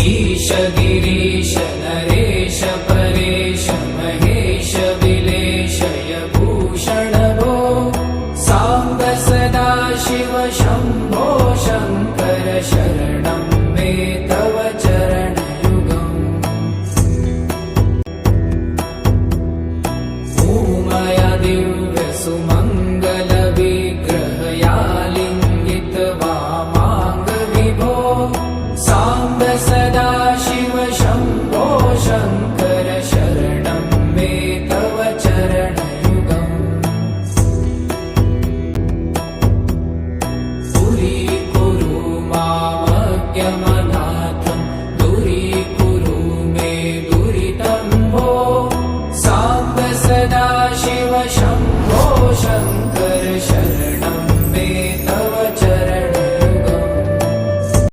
ईश गिरीश नरेश परेश महेश विलेशय भूषण भो साम्ब सदा शिव शम्भो शङ्कर शरणं मे तव चरणयुगम् भूमया दिव्य सुमङ्गल विग्रहया लिङ्गित वामाङ्ग विभो साम्ब सदा शिव शम्भो शङ्कर शरणं मे तव चरणयुगम् पुरीकुरु मामज्ञम